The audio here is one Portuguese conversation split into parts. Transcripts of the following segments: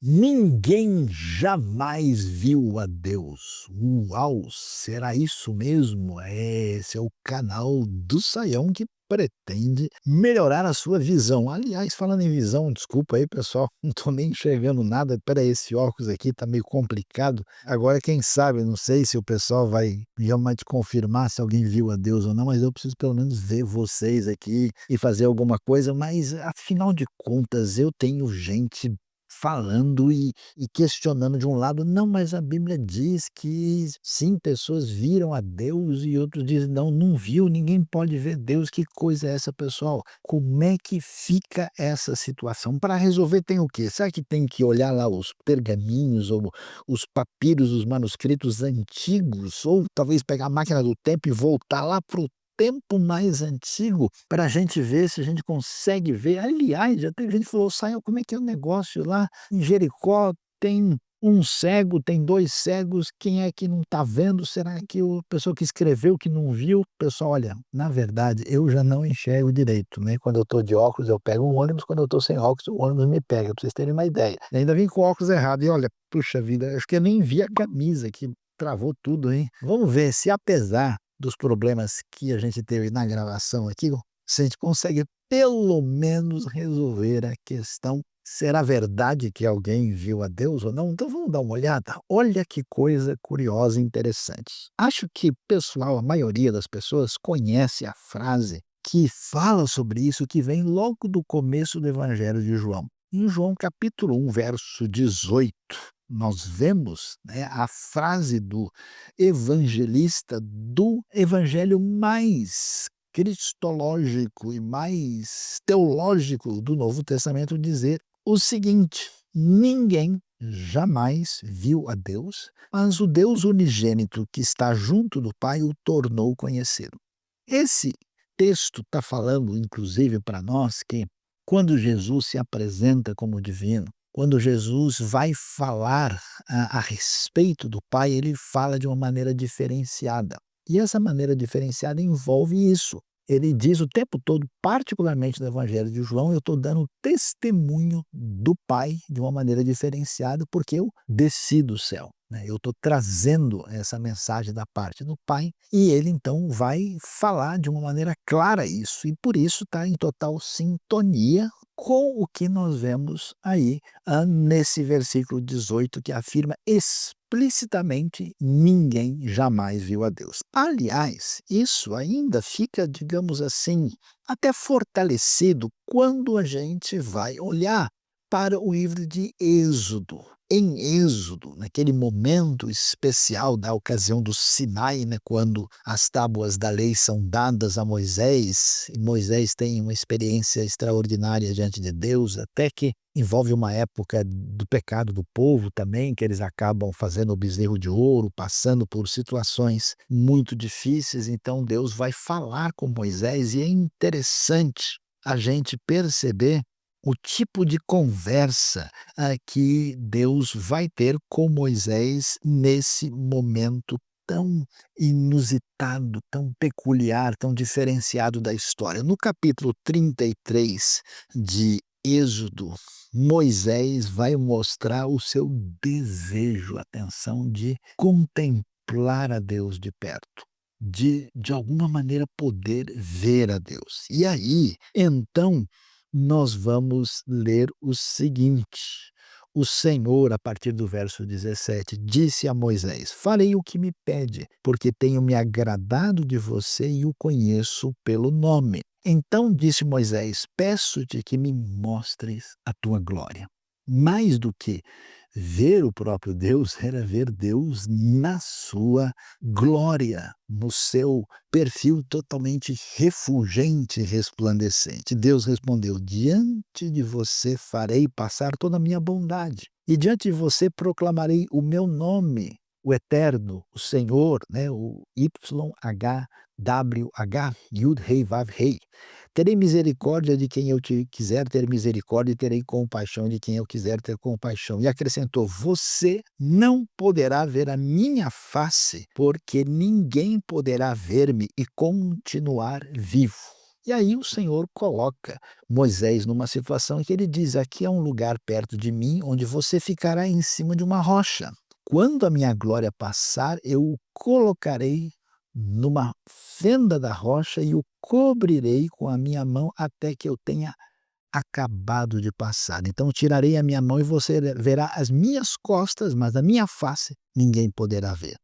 Ninguém jamais viu a Deus. Uau, será isso mesmo? Esse é o canal do Saião que pretende melhorar a sua visão. Aliás, falando em visão, desculpa aí, pessoal, não estou nem enxergando nada. Espera aí, esse óculos aqui tá meio complicado. Agora, quem sabe, não sei se o pessoal vai realmente confirmar se alguém viu a Deus ou não, mas eu preciso pelo menos ver vocês aqui e fazer alguma coisa. Mas, afinal de contas, eu tenho gente falando e questionando de um lado: "Não, mas a Bíblia diz que sim, pessoas viram a Deus", e outros dizem: "Não, não viu, ninguém pode ver Deus". Que coisa é essa, pessoal? Como é que fica essa situação? Para resolver tem o quê? Será que tem que olhar lá os pergaminhos ou os papiros, os manuscritos antigos, ou talvez pegar a máquina do tempo e voltar lá para o tempo mais antigo, para a gente ver se a gente consegue ver. Aliás, já teve gente que falou: "Saiu, como é que é o negócio lá em Jericó, tem um cego, tem 2 cegos, quem é que não está vendo? Será que o pessoa que escreveu que não viu?". Pessoal, olha, na verdade, eu já não enxergo direito, né, quando eu estou de óculos eu pego um ônibus, quando eu estou sem óculos, o ônibus me pega, para vocês terem uma ideia. E ainda vim com o óculos errado e olha, puxa vida, acho que eu nem vi a camisa que travou tudo, hein. Vamos ver se, apesar dos problemas que a gente teve na gravação aqui, se a gente consegue pelo menos resolver a questão: será verdade que alguém viu a Deus ou não? Então vamos dar uma olhada? Olha que coisa curiosa e interessante. Acho que, pessoal, a maioria das pessoas conhece a frase que fala sobre isso, que vem logo do começo do Evangelho de João. Em João capítulo 1, verso 18, nós vemos, né, a frase do evangelista do evangelho mais cristológico e mais teológico do Novo Testamento dizer o seguinte: "Ninguém jamais viu a Deus, mas o Deus unigênito que está junto do Pai o tornou conhecido". Esse texto está falando, inclusive, para nós que quando Jesus se apresenta como divino, quando Jesus vai falar a respeito do Pai, ele fala de uma maneira diferenciada. E essa maneira diferenciada envolve isso. Ele diz o tempo todo, particularmente no Evangelho de João: "Eu estou dando testemunho do Pai de uma maneira diferenciada, porque eu desci do céu", né, eu estou trazendo essa mensagem da parte do Pai, e ele então vai falar de uma maneira clara isso, e por isso está em total sintonia com o que nós vemos aí, nesse versículo 18, que afirma explicitamente: "Ninguém jamais viu a Deus". Aliás, isso ainda fica, digamos assim, até fortalecido quando a gente vai olhar para o livro de Êxodo. Em Êxodo, naquele momento especial da ocasião do Sinai, né, quando as tábuas da lei são dadas a Moisés, e Moisés tem uma experiência extraordinária diante de Deus, até que envolve uma época do pecado do povo também, que eles acabam fazendo o bezerro de ouro, passando por situações muito difíceis. Então Deus vai falar com Moisés, e é interessante a gente perceber o tipo de conversa que Deus vai ter com Moisés nesse momento tão inusitado, tão peculiar, tão diferenciado da história. No capítulo 33 de Êxodo, Moisés vai mostrar o seu desejo, atenção, de contemplar a Deus de perto, de alguma maneira poder ver a Deus. E aí, então, nós vamos ler o seguinte: o Senhor, a partir do verso 17, disse a Moisés: "Farei o que me pede, porque tenho me agradado de você e o conheço pelo nome". Então disse Moisés: "Peço-te que me mostres a tua glória". Mais do que ver o próprio Deus, era ver Deus na sua glória, no seu perfil totalmente refulgente e resplandecente. Deus respondeu: "Diante de você farei passar toda a minha bondade, e diante de você proclamarei o meu nome, o Eterno, o Senhor", né, o YHWH, Yud Rei Vav Rei. "Terei misericórdia de quem eu quiser ter misericórdia, e terei compaixão de quem eu quiser ter compaixão". E acrescentou: "Você não poderá ver a minha face, porque ninguém poderá ver-me e continuar vivo". E aí o Senhor coloca Moisés numa situação em que ele diz: aqui é um lugar perto de mim onde você ficará em cima de uma rocha. Quando a minha glória passar, eu o colocarei numa fenda da rocha e o cobrirei com a minha mão até que eu tenha acabado de passar. Então tirarei a minha mão e você verá as minhas costas, mas a minha face ninguém poderá ver.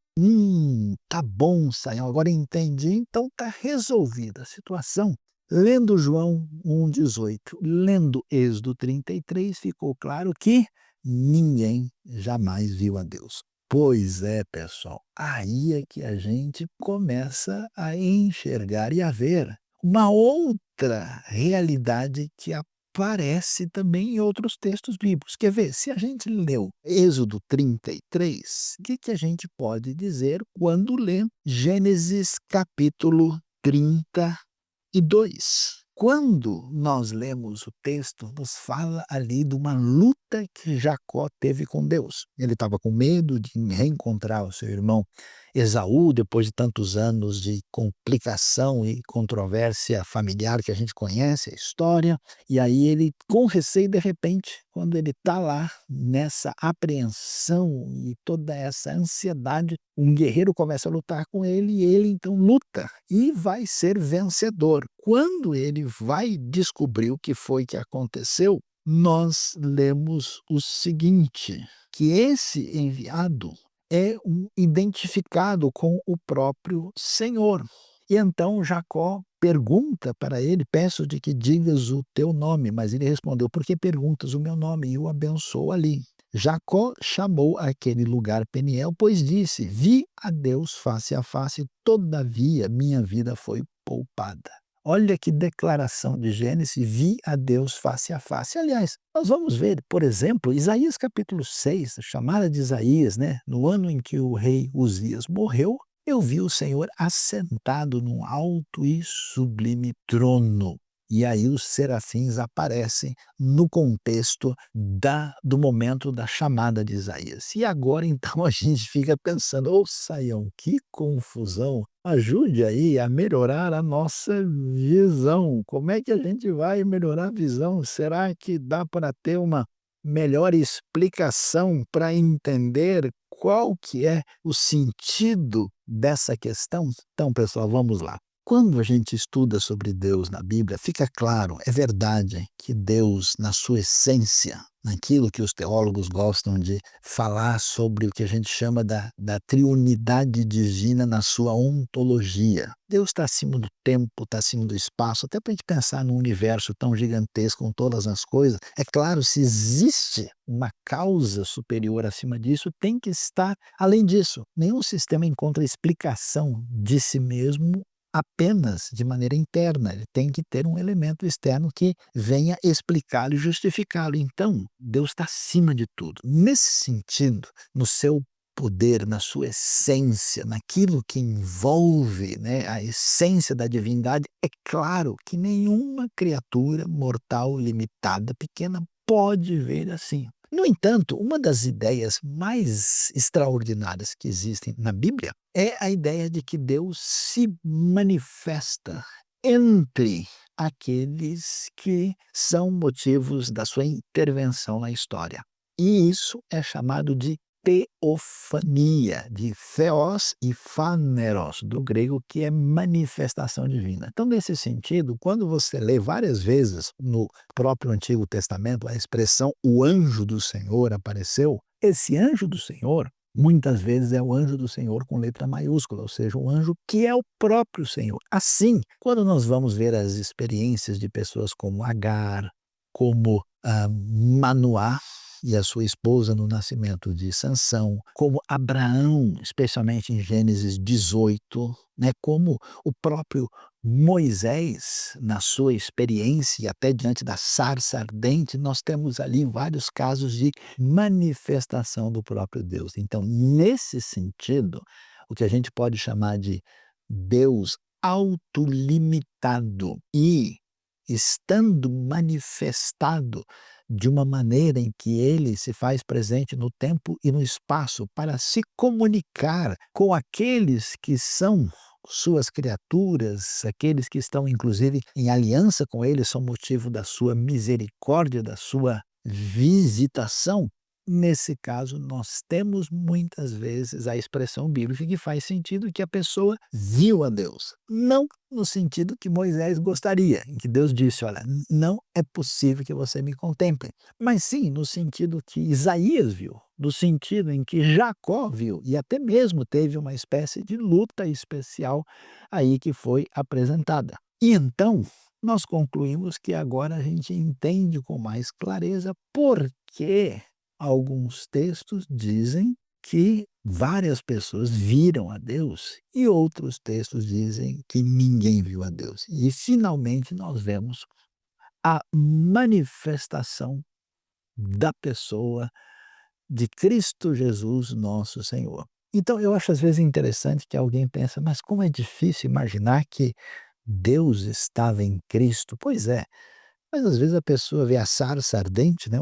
Tá bom, Sayão, agora entendi, então tá resolvida a situação. Lendo João 1,18, lendo Êxodo 33, ficou claro que ninguém jamais viu a Deus. Pois é, pessoal, aí é que a gente começa a enxergar e a ver uma outra realidade que aparece também em outros textos bíblicos. Quer ver? Se a gente leu Êxodo 33, o que a gente pode dizer quando lê Gênesis capítulo 32? Quando nós lemos o texto, nos fala ali de uma luta que Jacó teve com Deus. Ele estava com medo de reencontrar o seu irmão Esaú, depois de tantos anos de complicação e controvérsia familiar que a gente conhece, a história. E aí ele, com receio, de repente, quando ele está lá nessa apreensão e toda essa ansiedade, um guerreiro começa a lutar com ele e ele então luta e vai ser vencedor. Quando ele vai descobrir o que foi que aconteceu, nós lemos o seguinte, que esse enviado é identificado com o próprio Senhor. E então Jacó pergunta para ele: peço-te que digas o teu nome. Mas ele respondeu: por que perguntas o meu nome? E o abençoou ali. Jacó chamou aquele lugar Peniel, pois disse: vi a Deus face a face, todavia minha vida foi poupada. Olha que declaração de Gênesis: vi a Deus face a face. Aliás, nós vamos ver, por exemplo, Isaías capítulo 6, a chamada de Isaías, né? No ano em que o rei Uzias morreu, eu vi o Senhor assentado num alto e sublime trono. E aí os serafins aparecem no contexto do momento da chamada de Isaías. E agora então a gente fica pensando: ô Saião, que confusão! Ajude aí a melhorar a nossa visão. Como é que a gente vai melhorar a visão? Será que dá para ter uma melhor explicação para entender qual que é o sentido dessa questão? Então, pessoal, vamos lá. Quando a gente estuda sobre Deus na Bíblia, fica claro, é verdade que Deus, na sua essência, naquilo que os teólogos gostam de falar sobre o que a gente chama da triunidade divina na sua ontologia. Deus está acima do tempo, está acima do espaço, até para a gente pensar num universo tão gigantesco com todas as coisas. É claro, se existe uma causa superior acima disso, tem que estar além disso. Nenhum sistema encontra explicação de si mesmo apenas de maneira interna, ele tem que ter um elemento externo que venha explicá-lo e justificá-lo. Então, Deus está acima de tudo. Nesse sentido, no seu poder, na sua essência, naquilo que envolve, né, a essência da divindade, é claro que nenhuma criatura mortal, limitada, pequena, pode ver assim. No entanto, uma das ideias mais extraordinárias que existem na Bíblia é a ideia de que Deus se manifesta entre aqueles que são motivos da sua intervenção na história. E isso é chamado de teofania, de theos e phaneros, do grego, que é manifestação divina. Então, nesse sentido, quando você lê várias vezes no próprio Antigo Testamento a expressão "o anjo do Senhor apareceu", esse anjo do Senhor muitas vezes é o anjo do Senhor com letra maiúscula, ou seja, o anjo que é o próprio Senhor. Assim, quando nós vamos ver as experiências de pessoas como Agar, como Manoá e a sua esposa no nascimento de Sansão, como Abraão, especialmente em Gênesis 18, né, como o próprio Moisés, na sua experiência, até diante da sarça ardente, nós temos ali vários casos de manifestação do próprio Deus. Então, nesse sentido, o que a gente pode chamar de Deus autolimitado e estando manifestado de uma maneira em que ele se faz presente no tempo e no espaço para se comunicar com aqueles que são suas criaturas, aqueles que estão inclusive em aliança com ele, são motivo da sua misericórdia, da sua visitação. Nesse caso, nós temos muitas vezes a expressão bíblica que faz sentido, que a pessoa viu a Deus. Não no sentido que Moisés gostaria, em que Deus disse: olha, não é possível que você me contemple. Mas sim no sentido que Isaías viu, no sentido em que Jacó viu, e até mesmo teve uma espécie de luta especial aí que foi apresentada. E então, nós concluímos que agora a gente entende com mais clareza por que alguns textos dizem que várias pessoas viram a Deus e outros textos dizem que ninguém viu a Deus. E finalmente nós vemos a manifestação da pessoa de Cristo Jesus, nosso Senhor. Então eu acho às vezes interessante que alguém pensa, mas como é difícil imaginar que Deus estava em Cristo. Pois é, mas às vezes a pessoa vê a sarça ardente, né,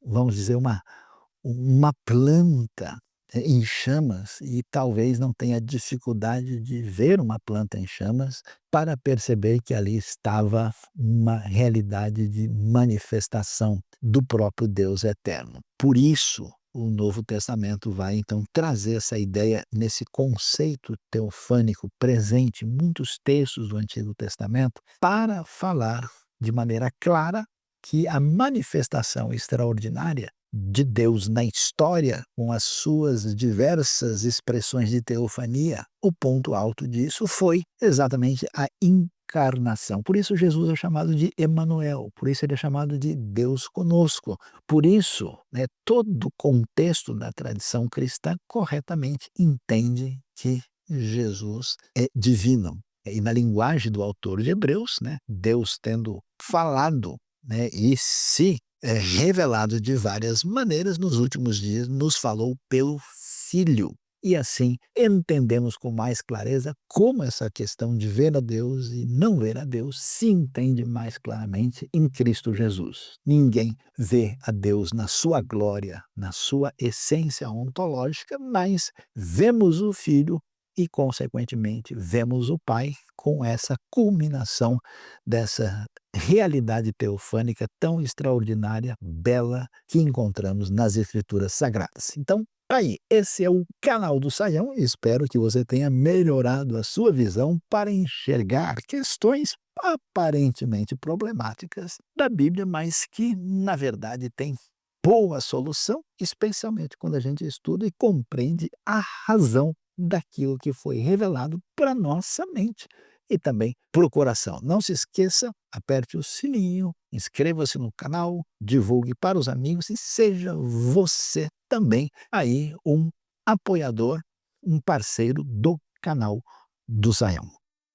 vamos dizer, uma planta em chamas e talvez não tenha dificuldade de ver uma planta em chamas para perceber que ali estava uma realidade de manifestação do próprio Deus eterno. Por isso, o Novo Testamento vai então trazer essa ideia nesse conceito teofânico presente em muitos textos do Antigo Testamento para falar de maneira clara que a manifestação extraordinária de Deus na história, com as suas diversas expressões de teofania, o ponto alto disso foi exatamente a encarnação. Por isso Jesus é chamado de Emanuel, por isso ele é chamado de Deus conosco. Por isso, né, todo o contexto da tradição cristã corretamente entende que Jesus é divino. E na linguagem do autor de Hebreus, né, Deus tendo falado, né, e se revelado de várias maneiras nos últimos dias, nos falou pelo Filho. E assim entendemos com mais clareza como essa questão de ver a Deus e não ver a Deus se entende mais claramente em Cristo Jesus. Ninguém vê a Deus na sua glória, na sua essência ontológica, mas vemos o Filho e, consequentemente, vemos o Pai com essa culminação dessa realidade teofânica tão extraordinária, bela, que encontramos nas Escrituras Sagradas. Então, aí, esse é o canal do Saião e espero que você tenha melhorado a sua visão para enxergar questões aparentemente problemáticas da Bíblia, mas que, na verdade, tem boa solução, especialmente quando a gente estuda e compreende a razão daquilo que foi revelado para nossa mente e também para o coração. Não se esqueça, aperte o sininho, inscreva-se no canal, divulgue para os amigos e seja você também aí um apoiador, um parceiro do canal do Saião.